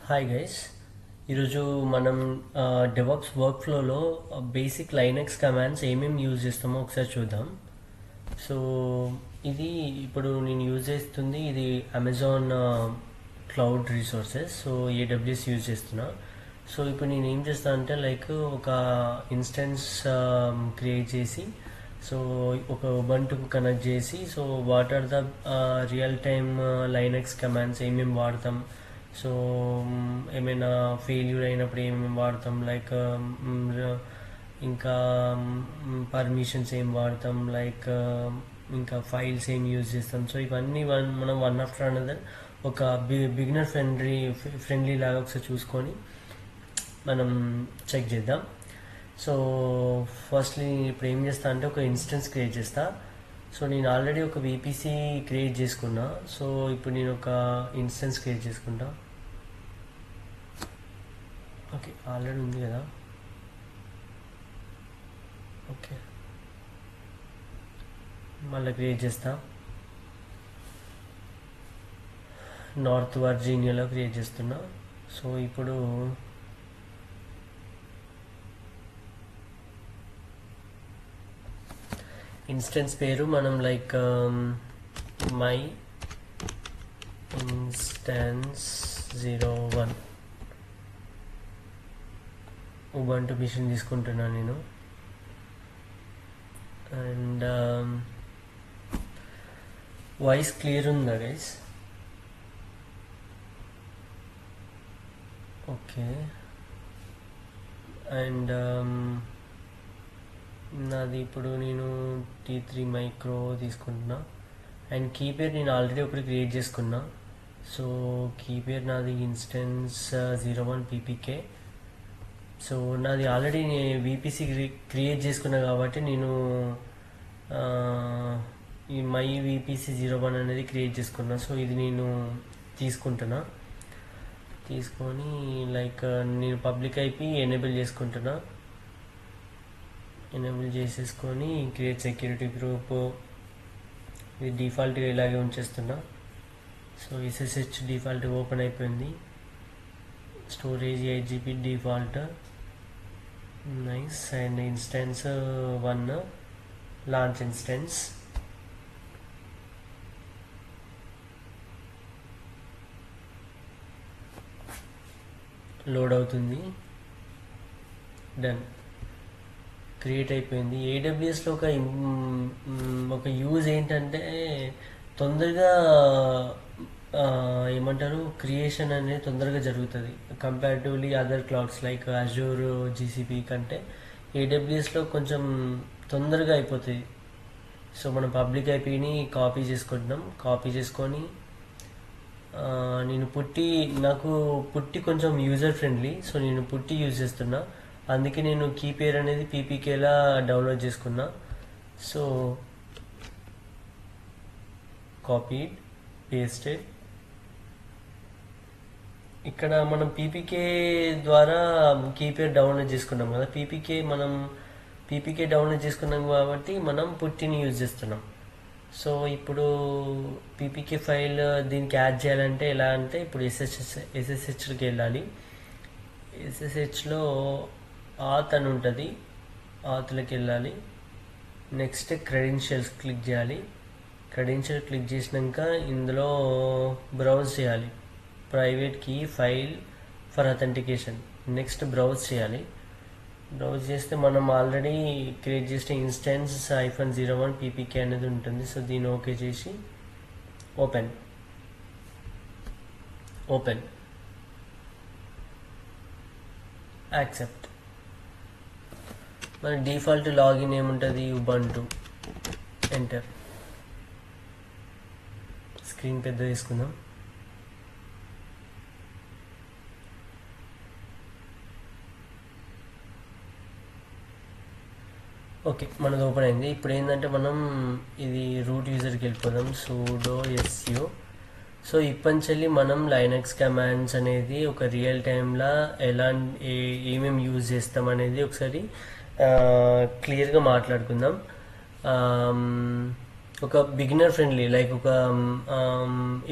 Hi guys, ఈరోజు మనం DevOps work ఫ్లోలో బేసిక్ లైనక్స్ కమాండ్స్ ఏమేమి యూజ్ చేస్తామో ఒకసారి చూద్దాం. సో ఇది ఇప్పుడు నేను యూజ్ చేస్తుంది ఇది Amazon cloud resources. So AWS use చేస్తున్నా. సో ఇప్పుడు నేను ఏం చేస్తాను అంటే ఒక ఇన్స్టెన్స్ క్రియేట్ చేసి సో ఒక ఉబంటుకు కనెక్ట్ చేసి so what are the real time Linux commands ఏమేమి వాడతాం, సో ఏమైనా ఫెయిల్యూర్ అయినప్పుడు ఏమేమి వాడతాం, ఇంకా పర్మిషన్స్ ఏం వాడతాం, ఇంకా ఫైల్స్ ఏం యూజ్ చేస్తాం. సో ఇవన్నీ మనం వన్ ఆఫ్టర్ అనదర్ ఒక బిగినర్ ఫ్రెండ్లీ లాగా ఒకసారి చూసుకొని మనం చెక్ చేద్దాం. సో ఫస్ట్లీ ఇప్పుడు ఏం చేస్తా అంటే ఒక ఇన్స్టెన్స్ క్రియేట్ చేస్తా. సో నేను ఆల్రెడీ ఒక VPC క్రియేట్ చేసుకున్నా. సో ఇప్పుడు నేను ఒక ఇన్స్టెన్స్ క్రియేట్ చేసుకుంటా. ఓకే, ఆల్రెడీ ఉంది కదా. ఓకే, మళ్ళీ క్రియేట్ చేస్తా. నార్త్ వర్జీనియాలో క్రియేట్ చేస్తున్నా. సో ఇప్పుడు ఇన్స్టెన్స్ పేరు మనం మై ఇన్స్టెన్స్ 01 ఉబంటు మిషన్ తీసుకుంటున్నాను నేను. అండ్ వాయిస్ క్లియర్ ఉందా గైస్? ఓకే. అండ్ నాది ఇప్పుడు నేను T3 మైక్రో తీసుకుంటున్నా. అండ్ కీ పేరు నేను ఆల్రెడీ ఒకటి క్రియేట్ చేసుకున్నా. సో కీ పేరు నాది ఇన్స్టెన్స్ 01 PPK. సో నాది ఆల్రెడీ VPC క్రియేట్ చేసుకున్నా కాబట్టి నేను ఈ మై VPC 01 అనేది క్రియేట్ చేసుకున్నా. సో ఇది నేను తీసుకుంటున్నా. తీసుకొని నేను పబ్లిక్ IP ఎనేబుల్ చేసుకుంటున్నా. ఎనేబుల్ చేసేసుకొని క్రియేట్ సెక్యూరిటీ గ్రూప్ ఇది డిఫాల్ట్గా ఇలాగే ఉంచేస్తున్నా. సో SSH డిఫాల్ట్ ఓపెన్ అయిపోయింది. Storage 8GB default, nice. And instance 1 launch instance. Load అవుతుంది. డన్, క్రియేట్ అయిపోయింది. ఏడబ్ల్యూఎస్లో ఒక యూజ్ ఏంటంటే తొందరగా ఏమంటారు క్రియేషన్ అనేది తొందరగా జరుగుతుంది comparatively other clouds like Azure, GCP కంటే ఏడబ్ల్యూఎస్లో కొంచెం తొందరగా అయిపోతుంది. సో మనం పబ్లిక్ IPని కాపీ చేసుకుంటున్నాం. కాపీ చేసుకొని నాకు పుట్టి కొంచెం యూజర్ ఫ్రెండ్లీ. సో నేను పుట్టి యూజ్ చేస్తున్నా. అందుకే నేను కీ పేర్ అనేది PPKలా డౌన్లోడ్ చేసుకున్నా. So copied, pasted. ఇక్కడ మనం PPK ద్వారా కీ పేర్ డౌన్లోడ్ చేసుకున్నాం కదా. PPK డౌన్లోడ్ చేసుకున్నాం కాబట్టి మనం పుట్టిని యూజ్ చేస్తున్నాం. సో ఇప్పుడు PPK ఫైల్ దీనికి యాడ్ చేయాలంటే ఎలా అంటే ఇప్పుడు SSHకి వెళ్ళాలి. SSHలో ఆత్ అని ఉంటుంది, ఆత్లోకి వెళ్ళాలి. నెక్స్ట్ క్రెడెన్షియల్స్ క్లిక్ చేయాలి. క్రెడెన్షియల్ క్లిక్ చేసినాక ఇందులో బ్రౌజ్ చేయాలి. Private key file for authentication. Next browse చేయాలి. బ్రౌజ్ చేస్తే మనం ఆల్రెడీ క్రియేట్ చేసిన ఇన్స్టెన్స్ -01 PPK అనేది ఉంటుంది. సో దీన్ని ఓకే చేసి ఓపెన్ యాక్సెప్ట్. మన డిఫాల్ట్ లాగిన్ ఏముంటుంది, ఉబంటు. ఎంటర్. స్క్రీన్ పెద్ద తీసుకుందాం. ఓకే, మనది ఓపెన్ అయింది. ఇప్పుడు ఏంటంటే మనం ఇది రూట్ యూజర్కి వెళ్ళిపోదాం. sudo su. సో ఇప్పటించెల్లి మనం లైనక్స్ కమాండ్స్ అనేది ఒక రియల్ టైమ్లా ఏమేమి యూజ్ చేస్తాం అనేది ఒకసారి క్లియర్గా మాట్లాడుకుందాం. ఒక బిగినర్ ఫ్రెండ్లీ, లైక్ ఒక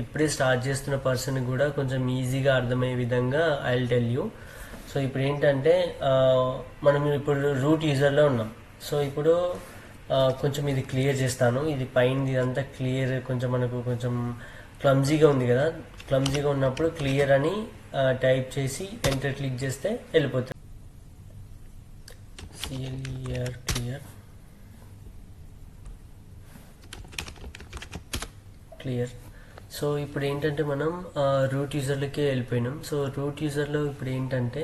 ఇప్పుడే స్టార్ట్ చేస్తున్న పర్సన్ కూడా కొంచెం ఈజీగా అర్థమయ్యే విధంగా I will tell you. So ఇప్పుడు ఏంటంటే మనం ఇప్పుడు రూట్ యూజర్లో ఉన్నాం. సో ఇప్పుడు కొంచెం ఇది క్లియర్ చేస్తాను. ఇది పైన ఇదంతా క్లియర్, కొంచెం మనకు కొంచెం క్లమ్జీగా ఉంది కదా. క్లమ్జీగా ఉన్నప్పుడు క్లియర్ అని టైప్ చేసి ఎంటర్ క్లిక్ చేస్తే వెళ్ళిపోతుంది. క్లియర్. సో ఇప్పుడు ఏంటంటే మనం రూట్ యూజర్లకే వెళ్ళిపోయినాం. సో రూట్ యూజర్లో ఇప్పుడు ఏంటంటే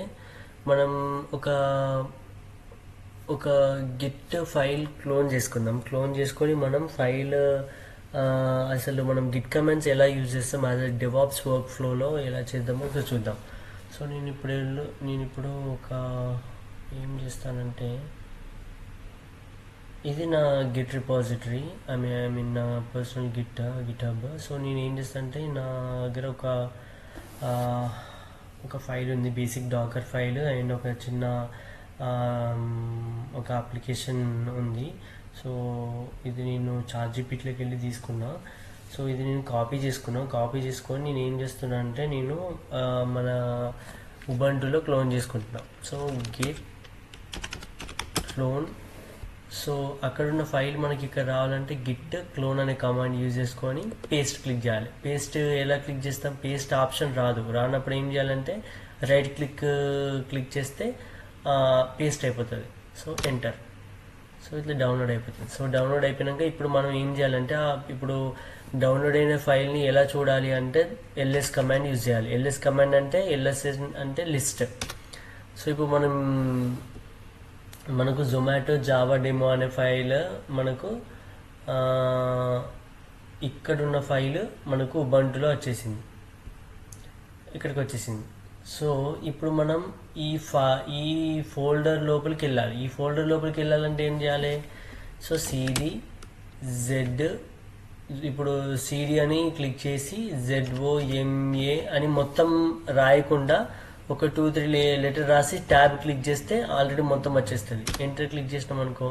మనం ఒక గిట్ ఫైల్ క్లోన్ చేసుకుందాం. క్లోన్ చేసుకొని మనం ఫైల్ అసలు మనం గిట్ కమాండ్స్ ఎలా యూజ్ చేస్తాం యాజ్ అ డెవాప్స్ వర్క్ ఫ్లోలో ఎలా చేద్దామో ఒకసారి చూద్దాం. సో నేను ఇప్పుడు ఏం చేస్తానంటే, ఇది నా గిట్ రిపాజిటరీ, ఐ మీన్ నా పర్సనల్ గిట్ హబ్. సో నేను ఏం చేస్తానంటే నా దగ్గర ఒక ఫైల్ ఉంది, బేసిక్ డాకర్ ఫైల్ అండ్ ఒక చిన్న ఒక అప్లికేషన్ ఉంది. సో ఇది నేను చాట్‌జీపీటీలోకి వెళ్ళి తీసుకున్నా. సో ఇది నేను కాపీ చేసుకొని నేను ఏం చేస్తున్నా అంటే నేను మన ఉబంటులో క్లోన్ చేసుకుంటున్నా. So Git clone. సో అక్కడున్న ఫైల్ మనకి ఇక్కడ రావాలంటే గిట్ క్లోన్ అనే కమాండ్ యూజ్ చేసుకొని పేస్ట్ క్లిక్ చేయాలి. పేస్ట్ ఎలా క్లిక్ చేస్తాం? పేస్ట్ ఆప్షన్ రానప్పుడు ఏం చేయాలంటే రైట్ క్లిక్ చేస్తే పేస్ట్ అయిపోతుంది. So enter. సో ఇట్లా డౌన్లోడ్ అయిపోతుంది. సో డౌన్లోడ్ అయిపోయాక ఇప్పుడు మనం ఏం చేయాలంటే ఇప్పుడు డౌన్లోడ్ అయిన ఫైల్ని ఎలా చూడాలి అంటే ఎల్ఎస్ కమాండ్ యూజ్ చేయాలి. ఎల్ఎస్ కమాండ్ అంటే అంటే లిస్ట్. సో ఇప్పుడు మనకు జొమాటో జావా డెమో అనే ఫైల్ మనకు ఇక్కడున్న ఫైల్ మనకు ఉబంటులో ఇక్కడికి వచ్చేసింది. సో ఇప్పుడు మనం ఈ ఫోల్డర్ లోపలికి వెళ్ళాలి. ఈ ఫోల్డర్ లోపలికి వెళ్ళాలంటే ఏం చేయాలి? సో జెడ్, ఇప్పుడు సిడి అని క్లిక్ చేసి ZOMA అని మొత్తం రాయకుండా ఒక 2-3 లెటర్ రాసి ట్యాబ్ క్లిక్ చేస్తే ఆల్రెడీ మొత్తం వచ్చేస్తుంది. ఎంటర్ క్లిక్ చేసినాం అనుకో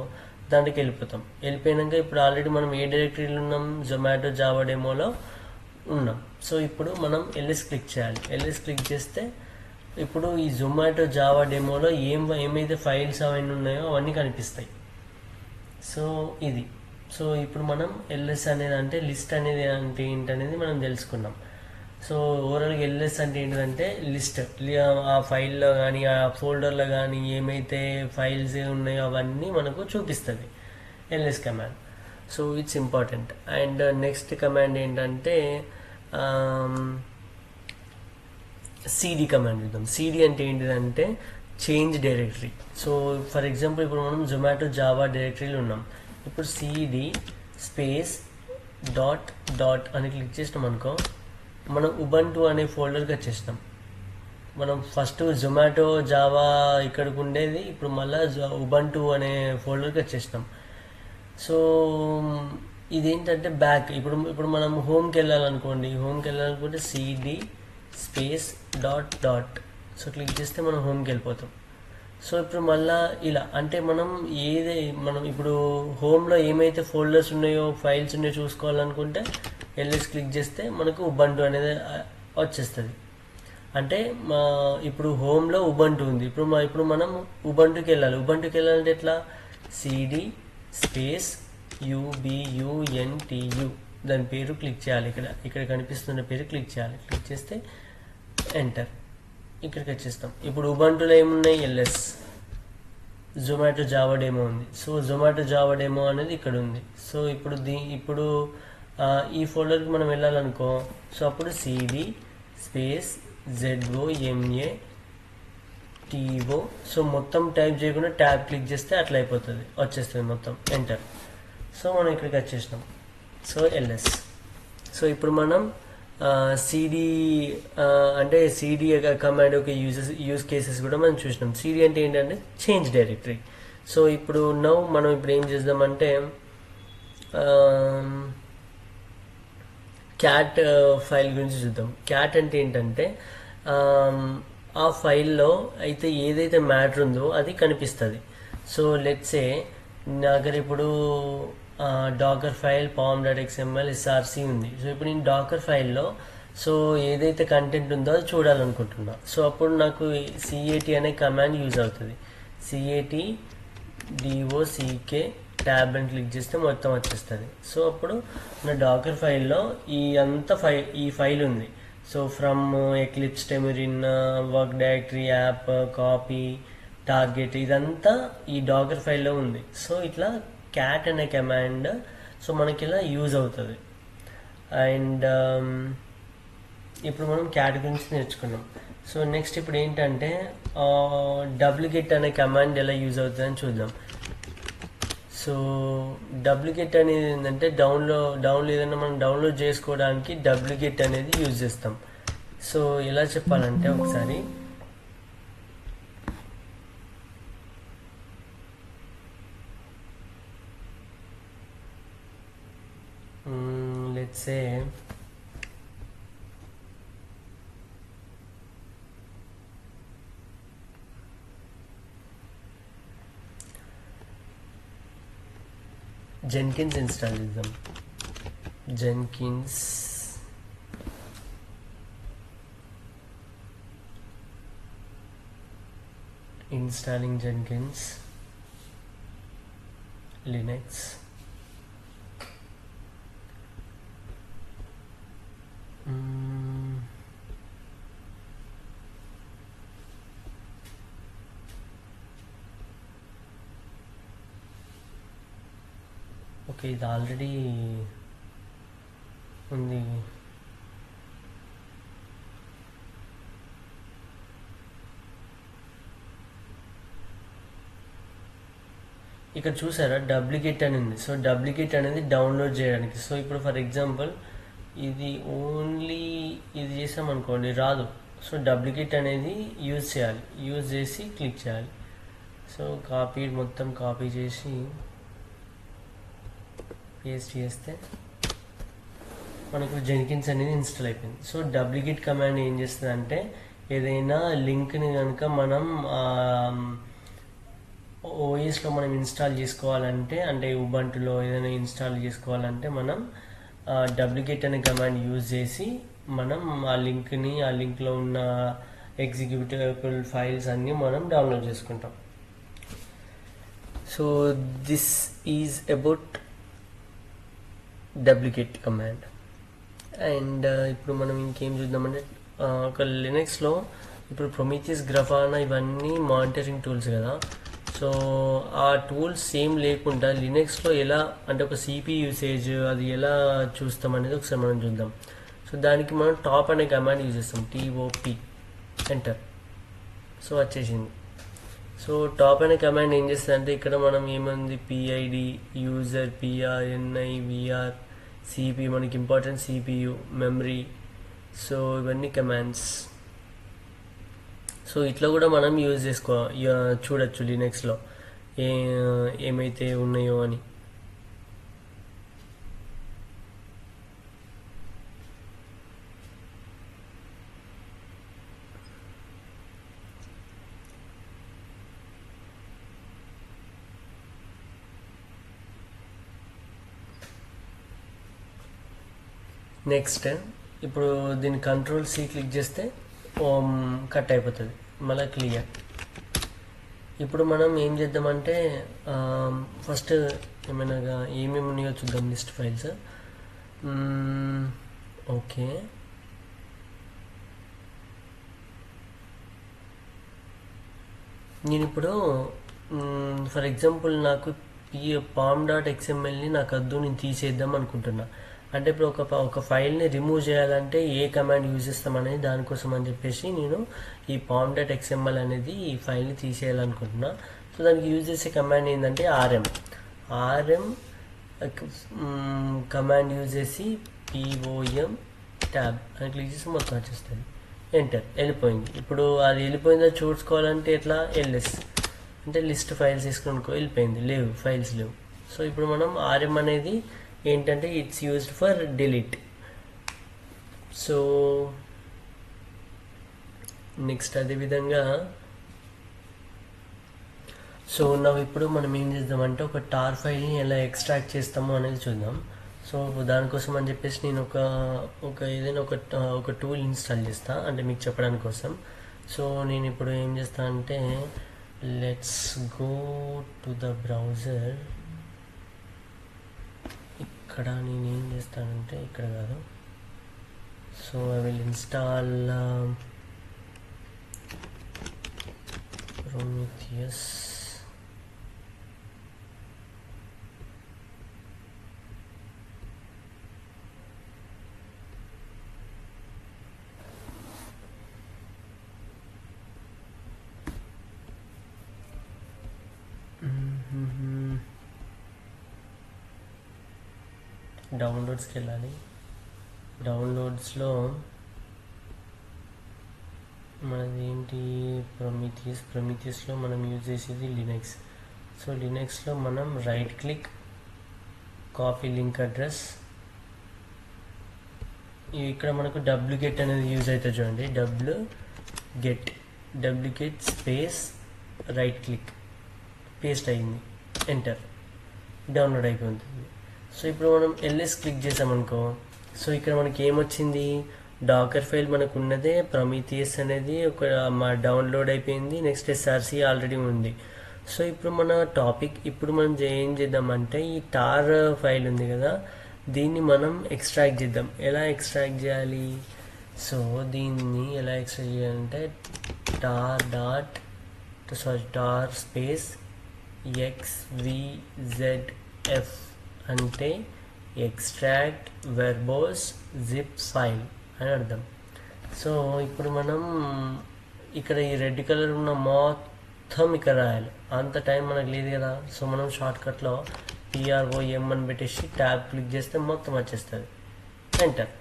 దాంట్లోకి వెళ్ళిపోయినాక ఇప్పుడు ఆల్రెడీ మనం ఏ డైరెక్టరీలో ఉన్నాం? జొమాటో జావా డెమోలో ఉన్నాం. సో ఇప్పుడు మనం ఎల్ఎస్ క్లిక్ చేయాలి. ఎల్ఎస్ క్లిక్ చేస్తే ఇప్పుడు ఈ జొమాటో జావా డెమోలో ఏమైతే ఫైల్స్ అవన్నీ ఉన్నాయో అవన్నీ కనిపిస్తాయి. సో ఇది. సో ఇప్పుడు మనం ఎల్ఎస్ అనేది అంటే లిస్ట్ అనేది అంటే ఏంటనేది మనం తెలుసుకున్నాం. సో ఓవరాల్గా ఎల్ఎస్ అంటే ఏంటంటే లిస్ట్, ఆ ఫైల్లో కానీ ఆ ఫోల్డర్లో కానీ ఏమైతే ఫైల్స్ ఉన్నాయో అవన్నీ మనకు చూపిస్తుంది LS command. So it's important. And next command ఏంటంటే సిడి కమాండ్ చూద్దాం. సిడి అంటే ఏంటిదంటే change directory. So for example ఇప్పుడు మనం జొమాటో జావా డైరెక్టరీలో ఉన్నాం. ఇప్పుడు సిడి స్పేస్ డాట్ అని క్లిక్ చేసినాం అనుకో మనం ఉబంటు అనే ఫోల్డర్కి వచ్చేసినాం. మనం ఫస్ట్ జొమాటో జావా ఇక్కడికి ఉండేది, ఇప్పుడు మళ్ళీ ఉబంటు అనే ఫోల్డర్కి వచ్చేసినాం. సో ఇదేంటంటే బ్యాక్. ఇప్పుడు మనం హోమ్కి వెళ్ళాలనుకుంటే CD space dot. So click చేస్తే మనం హోమ్కి వెళ్ళిపోతాం. సో ఇప్పుడు మళ్ళీ ఇలా అంటే మనం ఇప్పుడు హోమ్లో ఏమైతే ఫోల్డర్స్ ఉన్నాయో ఫైల్స్ ఉన్నాయో చూసుకోవాలనుకుంటే ఎల్ఎస్ క్లిక్ చేస్తే మనకు ఉబంటు అనేది వచ్చేస్తుంది. అంటే ఇప్పుడు హోమ్లో ఉబంటు ఉంది. ఇప్పుడు మనం ఉబంటుకి వెళ్ళాలంటే ఎట్లా? సిడి స్పేస్ UBUNTU దాని పేరు క్లిక్ చేయాలి. ఇక్కడ కనిపిస్తున్న పేరు క్లిక్ చేయాలి. క్లిక్ చేస్తే ఎంటర్. ఇక్కడికి వచ్చేస్తాం. ఇప్పుడు ఉబంటులో ఏమున్నాయి? ఎల్ఎస్, జొమాటో జావా డెమో ఉంది. సో జొమాటో జావా డెమో అనేది ఇక్కడ ఉంది. సో ఇప్పుడు ఈ ఫోల్డర్కి మనం వెళ్ళాలనుకో, సో అప్పుడు CD space ZOMA TO. So మొత్తం టైప్ చేయకుండా ట్యాబ్ క్లిక్ చేస్తే అట్లా వచ్చేస్తుంది మొత్తం. ఎంటర్. సో మనం ఇక్కడికి వచ్చేసినాం. So LS. సో ఇప్పుడు మనం సిడి అంటే సిడి కమాండ్ యొక్క యూజ్ కేసెస్ కూడా మనం చూసినాం. సిడి అంటే ఏంటంటే చేంజ్ డైరెక్టరీ. సో ఇప్పుడు మనం ఏం చేద్దామంటే క్యాట్ ఫైల్ గురించి చూద్దాం. క్యాట్ అంటే ఏంటంటే ఆ ఫైల్లో అయితే ఏదైతే మ్యాటర్ ఉందో అది కనిపిస్తుంది. సో లెట్సే నా దగ్గర ఇప్పుడు డాకర్ ఫైల్ pom.xml src ఉంది. సో ఇప్పుడు నేను డాకర్ ఫైల్లో సో ఏదైతే కంటెంట్ ఉందో అది చూడాలనుకుంటున్నా. సో అప్పుడు నాకు CAT అనే కమాండ్ యూజ్ అవుతుంది. CAT DOCK ట్యాబ్ అని క్లిక్ చేస్తే మొత్తం వచ్చేస్తుంది. సో అప్పుడు నా డాకర్ ఫైల్లో ఈ ఫైల్ ఉంది. సో ఫ్రమ్ ఎక్లిప్స్, టెమిరిన్, work directory, app, copy, target, ఇదంతా ఈ డాకర్ ఫైల్లో ఉంది. సో ఇట్లా క్యాట్ అనే కమాండ్ సో మనకి ఇలా యూజ్ అవుతుంది. అండ్ ఇప్పుడు మనం క్యాట్ గురించి నేర్చుకున్నాం. సో నెక్స్ట్ ఇప్పుడు ఏంటంటే డబ్లికేట్ అనే కమాండ్ ఎలా యూజ్ అవుతుందని చూద్దాం. సో డబ్లికేట్ అనేది ఏంటంటే డౌన్లోడ్ ఏదైనా మనం డౌన్లోడ్ చేసుకోవడానికి డబ్లికేట్ అనేది యూజ్ చేస్తాం. సో ఎలా చెప్పాలంటే ఒకసారి లెట్స్ సే Jenkins install చేద్దాం. Jenkins installing Jenkins Linux. Okay, ఇది ఆల్రెడీ ఉంది. ఇక్కడ చూసారా డబ్లికేట్ అని ఉంది. సో డబ్లికేట్ అనేది డౌన్లోడ్ చేయడానికి. సో ఇప్పుడు ఫర్ ఎగ్జాంపుల్ ఇది ఓన్లీ ఇది చేసామనుకోండి రాదు. సో డబ్లికేట్ అనేది యూజ్ చేయాలి. యూజ్ చేసి క్లిక్ చేయాలి. సో మొత్తం కాపీ చేసి పేస్ట్ చేస్తే మనకు జెన్కిన్స్ అనేది ఇన్స్టాల్ అయిపోయింది. సో డబ్లికేట్ కమాండ్ ఏం చేస్తుంది అంటే ఏదైనా లింక్ని కనుక మనం ఓఎస్లో మనం ఇన్స్టాల్ చేసుకోవాలంటే, అంటే ఉబంటులో ఏదైనా ఇన్స్టాల్ చేసుకోవాలంటే మనం డబ్లికేట్ అనే కమాండ్ యూజ్ చేసి మనం ఆ లింక్లో ఉన్న ఎగ్జిక్యూటబుల్ ఫైల్స్ అన్నీ మనం డౌన్లోడ్ చేసుకుంటాం. So this is about duplicate command. And ఇప్పుడు మనం ఇంకేం చూద్దామంటే ఒక లినక్స్లో ఇప్పుడు ప్రొమీథియస్, గ్రఫానా ఇవన్నీ మానిటరింగ్ టూల్స్ కదా. సో ఆ టూల్స్ సేమ్ లేకుండా లినక్స్లో ఎలా అంటే ఒక సిపి యూసేజ్ అది ఎలా చూస్తాం అనేది ఒకసారి మనం చూద్దాం. సో దానికి మనం టాప్ అనే కమాండ్ యూజ్ చేస్తాం. TOP enter. సో వచ్చేసింది. సో టాప్ అనే కమాండ్ ఏం చేస్తుంది అంటే ఇక్కడ మనం ఏముంది PID, user, PR, NI, VR, CP, మనకి ఇంపార్టెంట్ CPU, మెమరీ. సో ఇవన్నీ కమాండ్స్. సో ఇట్లా కూడా మనం యూజ్ చూడొచ్చు లినక్స్లో ఏమైతే ఉన్నాయో అని. నెక్స్ట్ ఇప్పుడు దీన్ని Ctrl+C క్లిక్ చేస్తే కట్ అయిపోతుంది, మళ్ళీ క్లియర్. ఇప్పుడు మనం ఏం చేద్దామంటే ఫస్ట్ ఏమేమి ఉన్నాయో చూద్దాం లిస్ట్ ఫైల్స్. ఓకే, నేను ఇప్పుడు ఫర్ ఎగ్జాంపుల్ నాకు pom.xmlని నాకు వద్దు, నేను తీసేద్దాం అనుకుంటున్నా. అంటే ఇప్పుడు ఒక ఫైల్ని రిమూవ్ చేయాలంటే ఏ కమాండ్ యూజ్ చేస్తామనేది దానికోసం అని చెప్పేసి నేను ఈ pom.xml అనేది ఈ ఫైల్ని తీసేయాలనుకుంటున్నా. సో దానికి యూజ్ చేసే కమాండ్ ఏంటంటే rm కమాండ్ యూజ్ చేసి pom ట్యాబ్ అని క్లిక్ చేసి మొత్తం వచ్చేస్తుంది. ఎంటర్. వెళ్ళిపోయింది. ఇప్పుడు అది వెళ్ళిపోయిందో చూసుకోవాలంటే ఎట్లా ls అంటే లిస్ట్ ఫైల్స్ తీసుకునుకో, వెళ్ళిపోయింది. లేవు, ఫైల్స్ లేవు. సో ఇప్పుడు మనం rm అనేది ఏంటంటే it's used for delete. So next అదేవిధంగా సో ఇప్పుడు మనం ఏం చేద్దామంటే ఒక టార్ ఫైల్ని ఎలా ఎక్స్ట్రాక్ట్ చేస్తామో అనేది చూద్దాం. సో దానికోసం అని చెప్పేసి నేను ఏదైనా ఒక టూల్ ఇన్స్టాల్ చేస్తా, అంటే మీకు చెప్పడానికి కోసం. సో నేను ఇప్పుడు ఏం చేస్తా అంటే let's go to the browser. ఇక్కడ నేను ఏం చేస్తానంటే ఇక్కడ కాదు. So I will install Prometheus. డౌన్లోడ్స్కి వెళ్ళాలి. డౌన్లోడ్స్లో మనది ఏంటి, ప్రొమీథియస్లో మనం యూజ్ చేసేది లినక్స్. సో లినక్స్లో మనం right click, copy link address, ఇక్కడ మనకు wget అనేది యూజ్ అవుతుంది చూడండి. wget space right click, paste అయింది, ఎంటర్, డౌన్లోడ్ అయిపోతుంది. సో ఇప్పుడు మనం ls క్లిక్ చేసామనుకో, సో ఇక్కడ మనకి ఏమొచ్చింది, డాకర్ ఫైల్ మనకు ఉన్నదే, ప్రొమీథియస్ అనేది మా డౌన్లోడ్ అయిపోయింది. నెక్స్ట్ src ఆల్రెడీ ఉంది. సో ఇప్పుడు మన టాపిక్, ఇప్పుడు మనం ఏం చేద్దామంటే ఈ టార్ ఫైల్ ఉంది కదా, దీన్ని మనం ఎక్స్ట్రాక్ట్ చేద్దాం. ఎలా ఎక్స్ట్రాక్ట్ చేయాలి? సో దీన్ని ఎలా ఎక్స్ట్రాక్ట్ చేయాలంటే టార్ స్పేస్ xvzf అంటే ఎక్స్ట్రాక్ట్ వెర్బోస్ జిప్ ఫైల్ అని అర్థం. సో ఇప్పుడు మనం ఇక్కడ ఈ రెడ్ కలర్ ఉన్న మొత్తం ఇక్కడ రాయాలి, అంత టైం మనకు లేదు కదా. సో మనం షార్ట్కట్లో PROM అని పెట్టేసి ట్యాబ్ క్లిక్ చేస్తే మొత్తం వచ్చేస్తుంది, ఎంటర్.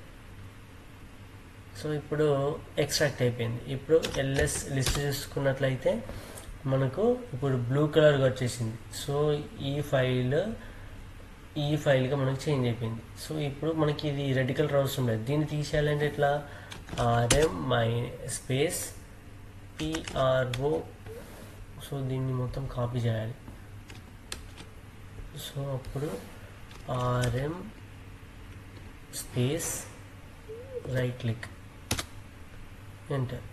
సో ఇప్పుడు ఎక్స్ట్రాక్ట్ అయిపోయింది. ఇప్పుడు ls లిస్ట్ చూసుకున్నట్లయితే మనకు ఇప్పుడు బ్లూ కలర్గా వచ్చేసింది. సో ఈ ఫైల్గా మనకు చేంజ్ అయిపోయింది. సో ఇప్పుడు మనకి ఇది రెడ్ కలర్ అవసరం లేదు. దీన్ని తీసేయాలంటే ఎట్లా, rm స్పేస్ PRO. సో దీన్ని మొత్తం కాపీ చేయాలి. సో అప్పుడు rm space right click, enter,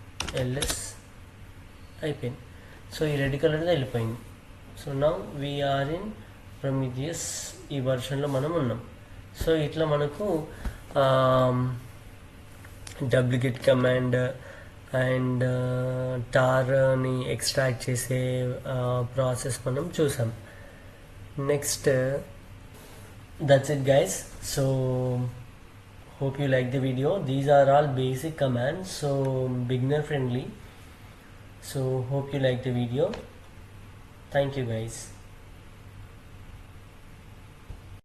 ls అయిపోయింది. సో ఈ రెడ్ కలర్లో వెళ్ళిపోయింది. So now we are in Prometheus, ఈ వర్షన్లో మనం ఉన్నాం. సో ఇట్లా మనకు wget కమాండ్ అండ్ టార్ని ఎక్స్ట్రాక్ట్ చేసే ప్రాసెస్ మనం చూసాం. Next that's it guys. So hope you like the video. These are all basic commands, so beginner friendly. So hope you like the video. Thank you guys.